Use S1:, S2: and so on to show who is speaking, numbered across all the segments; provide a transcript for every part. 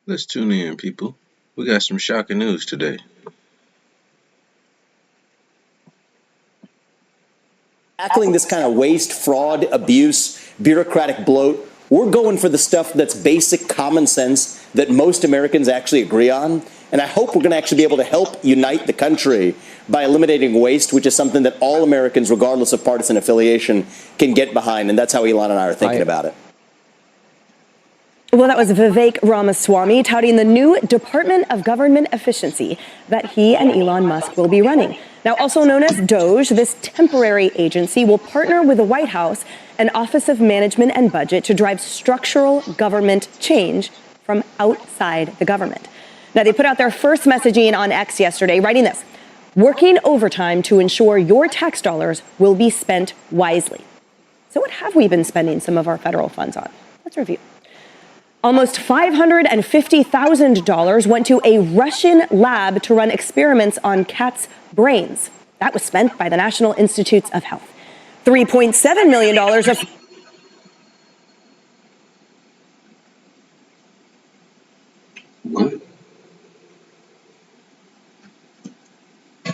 S1: Let's tune in, people. We got some shocking news today.
S2: Tackling this kind of waste, fraud, abuse, bureaucratic bloat, we're going for the stuff that's basic common sense that most Americans actually agree on. And I hope we're going to actually be able to help unite the country by eliminating waste, which is something that all Americans, regardless of partisan affiliation, can get behind. And that's how Elon and I are thinking about it.
S3: Well, that was Vivek Ramaswamy touting the new Department of Government Efficiency that he and Elon Musk will be running. Now, also known as DOGE, this temporary agency will partner with the White House and Office of Management and Budget to drive structural government change from outside the government. Now, they put out their first messaging on X yesterday, writing this: working overtime to ensure your tax dollars will be spent wisely. So what have we been spending some of our federal funds on? Let's review. Almost $550,000 went to a Russian lab to run experiments on cats' brains. That was spent by the National Institutes of Health. $3.7 million of
S1: What?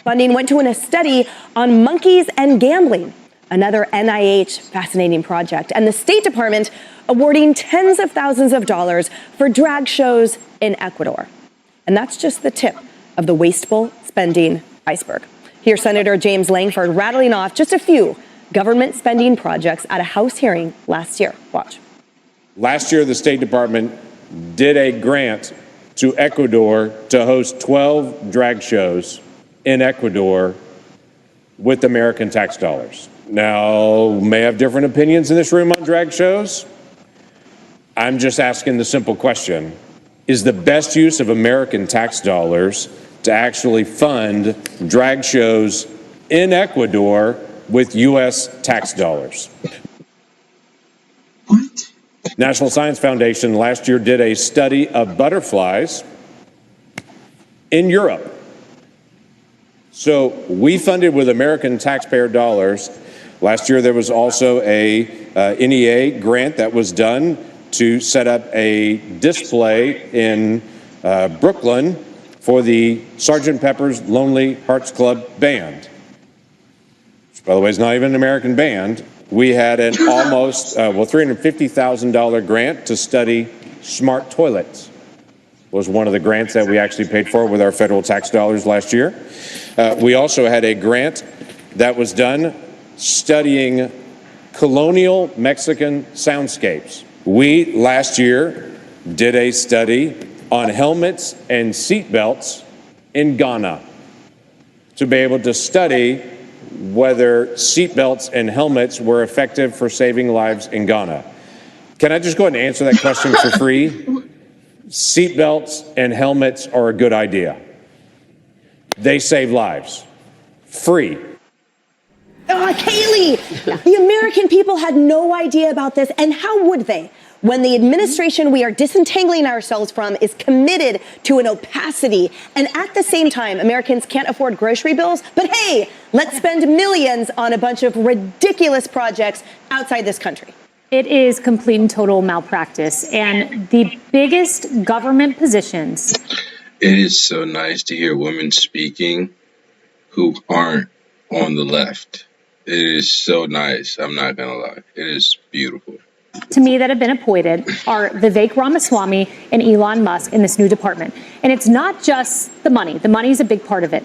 S3: funding went to a study on monkeys and gambling, another NIH fascinating project, and the State Department awarding tens of thousands of dollars for drag shows in Ecuador. And that's just the tip of the wasteful spending iceberg. Here's Senator James Langford rattling off just a few government spending projects at a House hearing last year. Watch.
S4: Last year, the State Department did a grant to Ecuador to host 12 drag shows in Ecuador with American tax dollars. Now, we may have different opinions in this room on drag shows. I'm just asking the simple question: is the best use of American tax dollars to actually fund drag shows in Ecuador with U.S. tax dollars?
S1: What?
S4: National Science Foundation last year did a study of butterflies in Europe. So we funded with American taxpayer dollars. Last year, there was also a NEA grant that was done to set up a display in Brooklyn for the Sgt. Pepper's Lonely Hearts Club Band, which, by the way, is not even an American band. We had an almost, $350,000 grant to study smart toilets. Was one of the grants that we actually paid for with our federal tax dollars last year. We also had a grant that was done studying colonial Mexican soundscapes. We, last year, did a study on helmets and seatbelts in Ghana to be able to study whether seatbelts and helmets were effective for saving lives in Ghana. Can I just go ahead and answer that question for free? Seatbelts and helmets are a good idea. They save lives. Free.
S3: Haley, the American people had no idea about this, and how would they when the administration we are disentangling ourselves from is committed to an opacity, and at the same time, Americans can't afford grocery bills? But hey, let's spend millions on a bunch of ridiculous projects outside this country.
S5: It is complete and total malpractice, and the biggest government positions.
S1: It is so nice to hear women speaking who aren't on the left. It is so nice. I'm not going to lie. It is beautiful.
S5: To me, that have been appointed are Vivek Ramaswamy and Elon Musk in this new department. And it's not just the money. The money is a big part of it.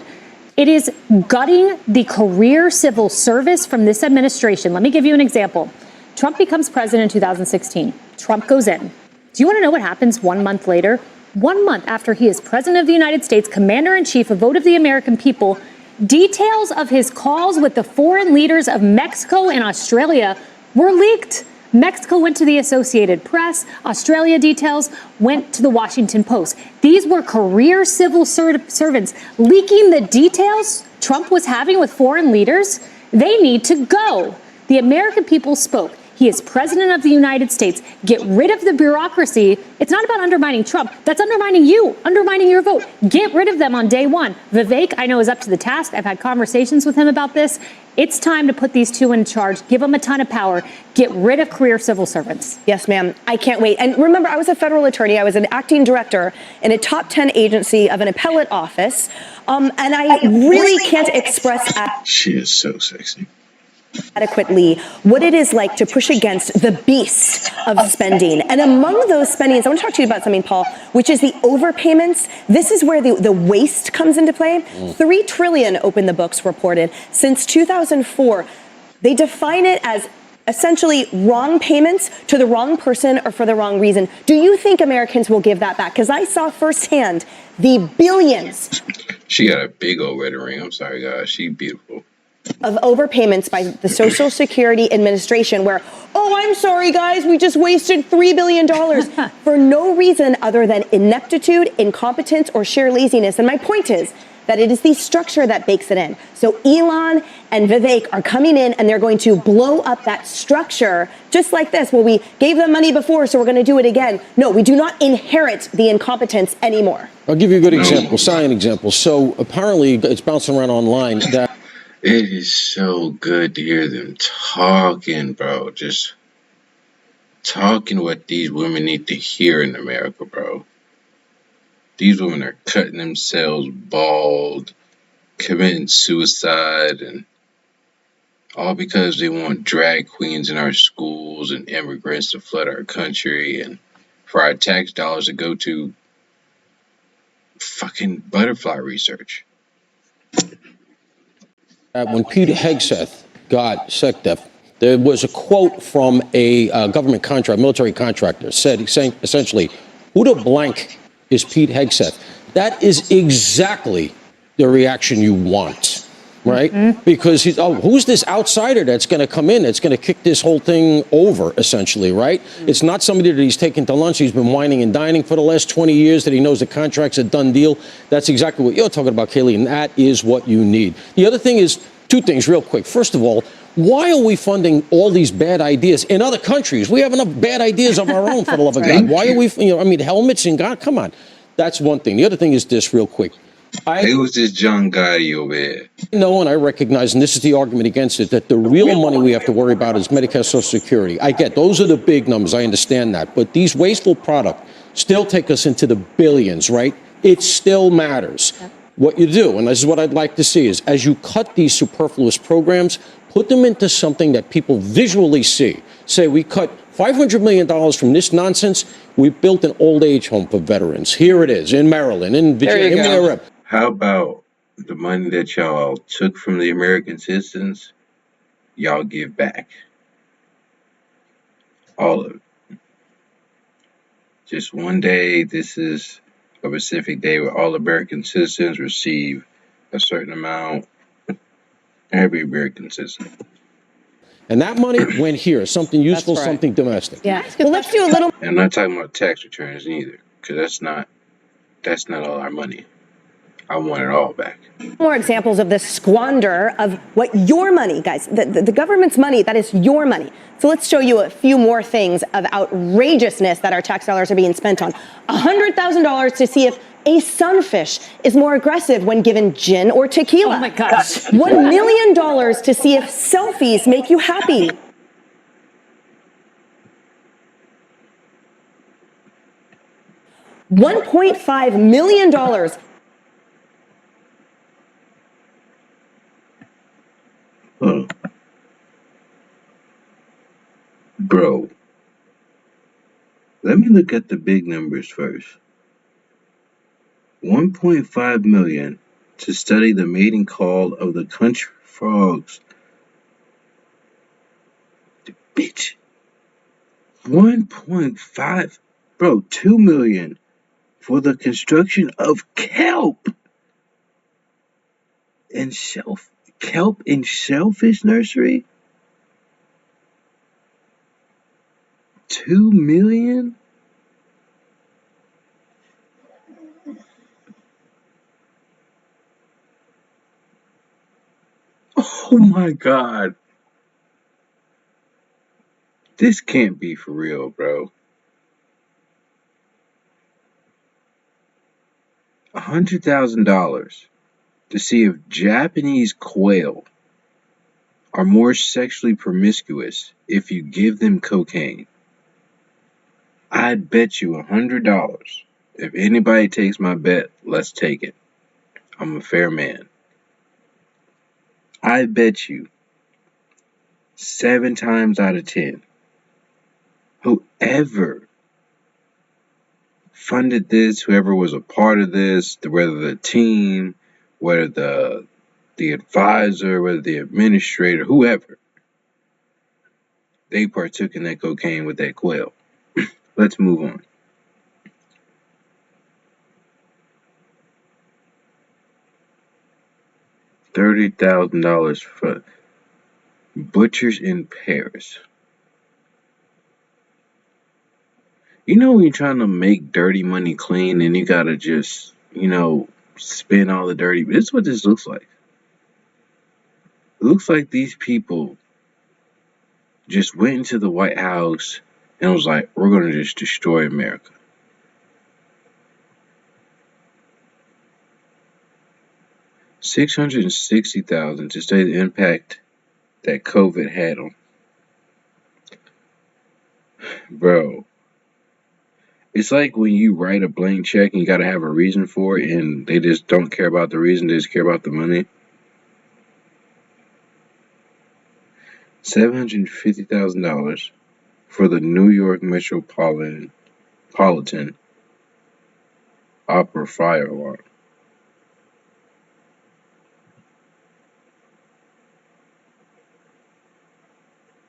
S5: It is gutting the career civil service from this administration. Let me give you an example. Trump becomes president in 2016. Trump goes in. Do you want to know what happens 1 month later? 1 month after he is president of the United States, commander-in-chief, a vote of the American people, details of his calls with the foreign leaders of Mexico and Australia were leaked. Mexico went to the Associated Press. Australia details went to the Washington Post. These were career civil servants leaking the details Trump was having with foreign leaders. They need to go. The American people spoke. He is president of the United States. Get rid of the bureaucracy. It's not about undermining Trump. That's undermining you, undermining your vote. Get rid of them on day one. Vivek, I know, is up to the task. I've had conversations with him about this. It's time to put these two in charge, give them a ton of power, get rid of career civil servants.
S3: Yes, ma'am. I can't wait. And remember, I was a federal attorney. I was an acting director in a top 10 agency of an appellate office. And I really can't express
S1: She is so sexy.
S3: adequately what it is like to push against the beast of spending. And among those spendings, I want to talk to you about something, Paul, which is the overpayments. This is where the waste comes into play. 3 trillion, Open the Books reported, since 2004. They define it as essentially wrong payments to the wrong person or for the wrong reason. Do you think Americans will give that back? Because I saw firsthand the billions
S1: She got a big old red ring. I'm sorry, guys. She beautiful.
S3: of overpayments by the Social Security Administration where, oh, I'm sorry, guys, we just wasted $3 billion for no reason other than ineptitude, incompetence, or sheer laziness. And my point is that it is the structure that bakes it in. So Elon and Vivek are coming in and they're going to blow up that structure just like this. Well, we gave them money before, so we're going to do it again. No, we do not inherit the incompetence anymore.
S6: I'll give you a good example, science example. So apparently it's bouncing around online that
S1: It is so good to hear them talking, bro. Just talking what these women need to hear in America, bro. These women are cutting themselves bald, committing suicide, and all because they want drag queens in our schools and immigrants to flood our country and for our tax dollars to go to fucking butterfly research.
S6: when Pete Hegseth got SecDef, there was a quote from a government contract, military contractor, saying essentially, who the blank is Pete Hegseth? That is exactly the reaction you want, right? Because who's this outsider that's going to come in, that's going to kick this whole thing over, essentially, right? It's not somebody that he's taken to lunch, he's been whining and dining for the last 20 years, that he knows the contract's a done deal. That's exactly what you're talking about, Kaylee, and that is what you need. The other thing is, 2 things real quick. First of all, why are we funding all these bad ideas in other countries? We have enough bad ideas of our own, for the love of God. Why are we, helmets and God, come on. That's one thing. The other thing is this real quick.
S1: Who was this John Gotti over here?
S6: No, and I recognize, and this is the argument against it, that the real money we have to worry about is Medicare, Social Security. I get those are the big numbers. I understand that. But these wasteful products still take us into the billions, right? It still matters. What you do, and this is what I'd like to see, is as you cut these superfluous programs, put them into something that people visually see. Say, we cut $500 million from this nonsense. We built an old age home for veterans. Here it is, in Maryland, in Virginia, in wherever.
S1: How about the money that y'all took from the American citizens, y'all give back? All of it. Just one day, this is a Pacific Day where all American citizens receive a certain amount. Every American citizen.
S6: And that money went here, something useful, something domestic.
S3: Yeah. Well, let's do a little
S1: And I'm not talking about tax returns either, because that's not all our money. I want it all back.
S3: more examples of the squander of what your money, guys, the government's money, that is your money. So let's show you a few more things of outrageousness that our tax dollars are being spent on. $100,000 to see if a sunfish is more aggressive when given gin or tequila.
S5: Oh my gosh.
S3: $1 million to see if selfies make you happy. $1.5 million.
S1: Bro, let me look at the big numbers first. 1.5 million to study the mating call of the country frogs. Bitch. 1.5, bro, 2 million for the construction of kelp and shellfish nursery. 2 million. Oh my God. This can't be for real, bro. $100,000 to see if Japanese quail are more sexually promiscuous if you give them cocaine. I'd bet you $100. If anybody takes my bet, let's take it. I'm a fair man. I bet you 7 times out of 10, whoever funded this, whoever was a part of this, whether the team, whether the advisor, whether the administrator, whoever, they partook in that cocaine with that quail. Let's move on. $30,000 for butchers in Paris. You know when you're trying to make dirty money clean and you gotta just, spend all the dirty. This is what this looks like. It looks like these people just went into the White House and was like, we're gonna just destroy America. $660,000 to study the impact that COVID had on. Bro, it's like when you write a blank check and you gotta have a reason for it, and they just don't care about the reason, they just care about the money. $750,000 for the New York Metropolitan Opera fire alarm.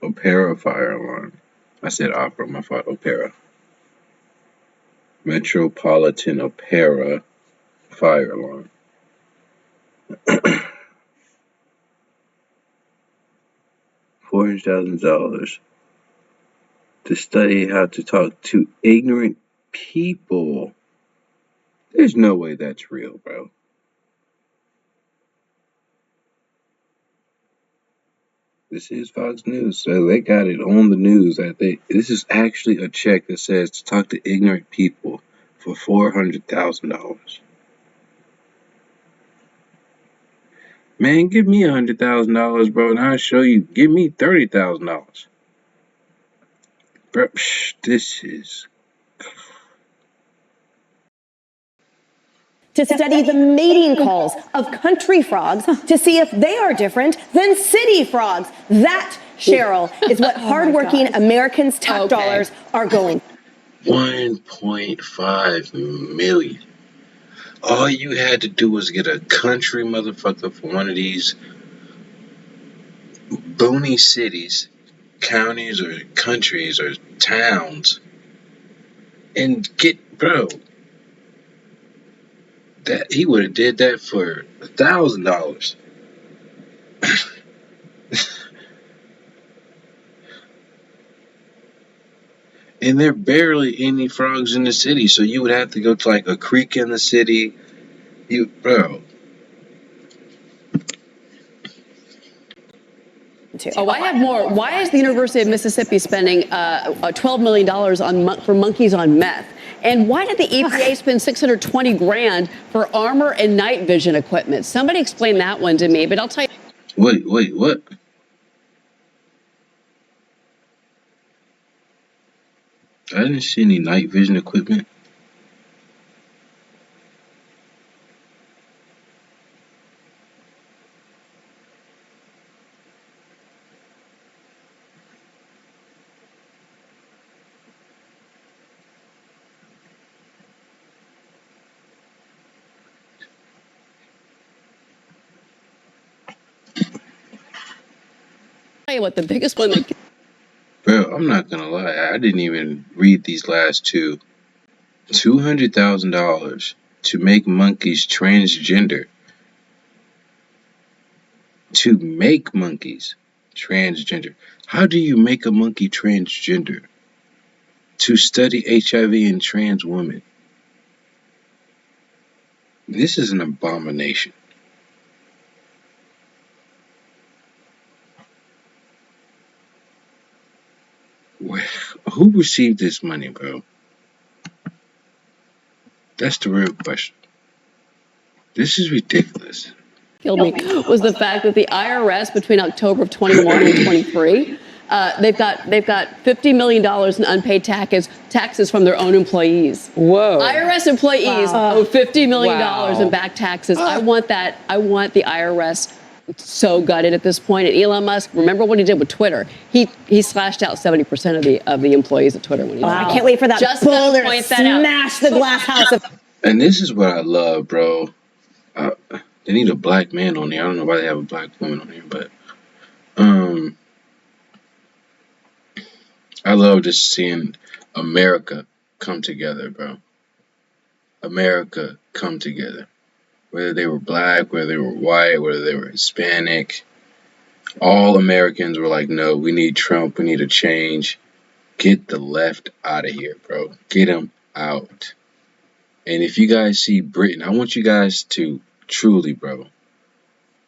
S1: Opera fire alarm. I said opera, my fault. Opera. Metropolitan Opera fire alarm. $400,000 to study how to talk to ignorant people. There's no way that's real, bro. This is Fox News, so they got it on the news that this is actually a check that says to talk to ignorant people for $400,000. Man, give me $100,000, bro, and I'll show you. Give me $30,000, bro. This is
S3: to study the mating calls of country frogs to see if they are different than city frogs. That, Cheryl, is what hardworking Americans' tax dollars are going.
S1: 1.5 million. All you had to do was get a country motherfucker from one of these boony cities, counties, or countries, or towns, and get, bro. That he would have did that for $1,000. And there are barely any frogs in the city, so you would have to go to like a creek in the city. Bro.
S7: Oh, I have more. Why is the University of Mississippi spending $12 million for monkeys on meth? And why did the EPA spend $620 grand for armor and night vision equipment? Somebody explain that one to me, but I'll tell you.
S1: Wait, what? I didn't see any night vision equipment.
S7: Tell you what, the biggest one that.
S1: Bro, I'm not gonna lie. I didn't even read these last two. $200,000 to make monkeys transgender. To make monkeys transgender. How do you make a monkey transgender? To study HIV in trans women. This is an abomination. Who received this money, bro? That's the real question. This is ridiculous.
S7: killed me was the fact that the IRS between October of 21 and 23, they've got $50 million in unpaid taxes from their own employees.
S8: Whoa.
S7: IRS employees owe $50 million in back taxes. I want the IRS so gutted at this point. And Elon Musk, remember what he did with Twitter? He slashed out 70% of the employees at Twitter when he
S3: I can't wait for that
S7: just
S3: boulder
S7: point
S3: to
S7: that out.
S3: smash the glass house of.
S1: And this is what I love, bro. They need a black man on there. I don't know why they have a black woman on here, but I love just seeing America come together, bro. America come together. Whether they were black, whether they were white, whether they were Hispanic, all Americans were like, no, we need Trump. We need a change. Get the left out of here, bro. Get them out. And if you guys see Britain, I want you guys to truly, bro,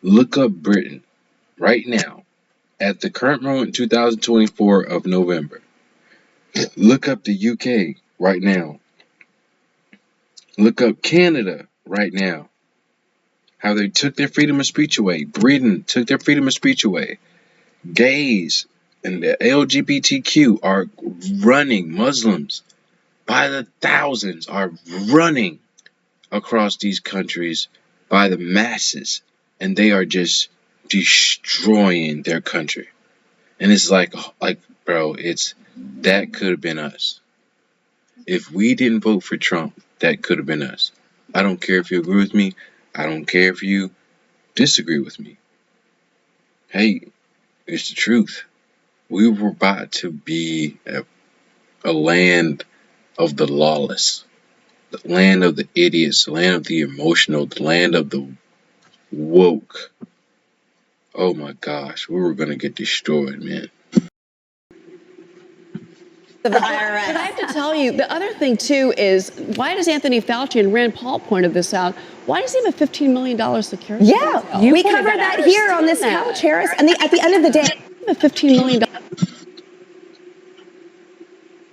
S1: look up Britain right now at the current moment, 2024 of November. Look up the UK right now. Look up Canada right now. How they took their freedom of speech away. Britain took their freedom of speech away. Gays and the LGBTQ are running. Muslims by the thousands are running across these countries by the masses. And they are just destroying their country. And it's like, bro, that could have been us. If we didn't vote for Trump, that could have been us. I don't care if you agree with me. I don't care if you disagree with me. Hey, it's the truth. We were about to be a land of the lawless, the land of the idiots, the land of the emotional, the land of the woke. Oh my gosh, we were going to get destroyed, man.
S3: Of the IRS.
S7: But I have to tell you, the other thing, too, is why does Anthony Fauci, and Rand Paul pointed this out, why does he have a $15 million security?
S3: Yeah, we covered that here on this couch, Harris. And at the end of the day,
S7: a $15 million.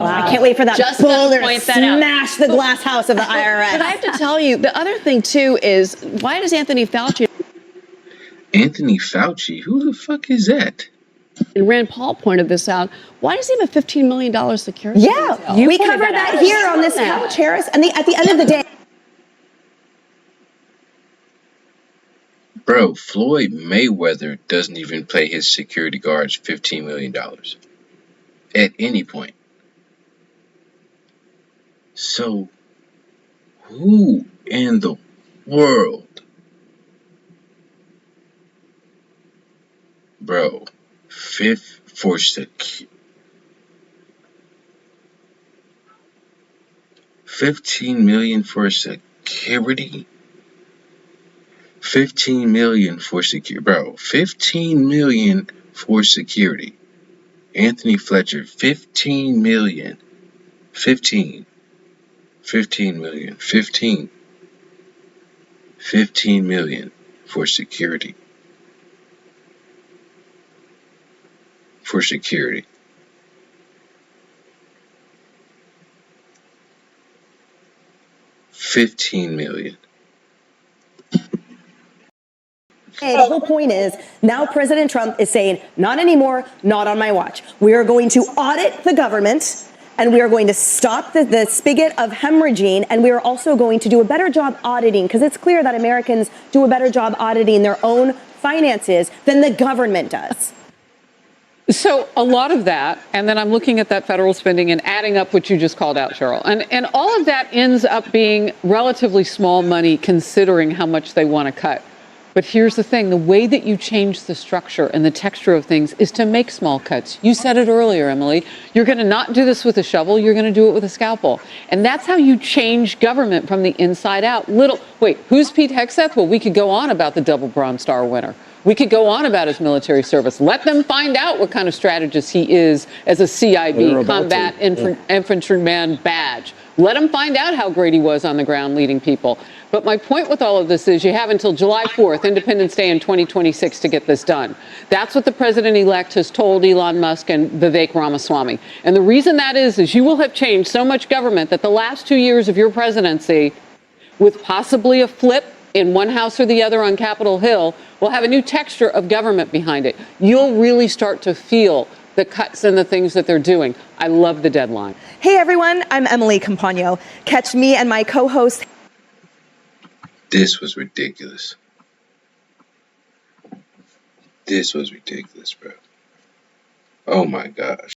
S3: I can't wait for that
S7: Just
S3: boulder to
S7: point that out.
S3: smash the glass house of the IRS.
S7: But I have to tell you, the other thing, too, is why does Anthony Fauci...
S1: Anthony Fauci? Who the fuck is that?
S7: And Rand Paul pointed this out. Why does he have a $15 million security?
S3: Yeah, we covered that here on this couch, Harris. And at the end of the day...
S1: Bro, Floyd Mayweather doesn't even pay his security guards $15 million. At any point. So, who in the world? Bro, $15 million for security? $15 million for security. Bro, $15 million for security. Anthony Fletcher, $15 million. 15 million. 15 million for security. For security. $15 million.
S3: The whole point is now President Trump is saying, not anymore, not on my watch. We are going to audit the government and we are going to stop the spigot of hemorrhaging. And we are also going to do a better job auditing, because it's clear that Americans do a better job auditing their own finances than the government does.
S8: So a lot of that, and then I'm looking at that federal spending and adding up what you just called out, Cheryl. And all of that ends up being relatively small money considering how much they want to cut. But here's the thing, the way that you change the structure and the texture of things is to make small cuts. You said it earlier, Emily. You're going to not do this with a shovel, you're going to do it with a scalpel. And that's how you change government from the inside out. Wait, who's Pete Hegseth? Well, we could go on about the double Bronze Star winner. We could go on about his military service. Let them find out what kind of strategist he is as a CIB, Combat Infantryman badge. Let him find out how great he was on the ground leading people. But my point with all of this is you have until July 4th, Independence Day in 2026, to get this done. That's what the president-elect has told Elon Musk and Vivek Ramaswamy. And the reason that is you will have changed so much government that the last 2 years of your presidency, with possibly a flip in one house or the other on Capitol Hill will have a new texture of government behind it. You'll really start to feel the cuts and the things that they're doing. I love the deadline.
S3: Hey everyone, I'm Emily Campagno. Catch me and my co-host.
S1: This was ridiculous. This was ridiculous, bro. Oh my gosh.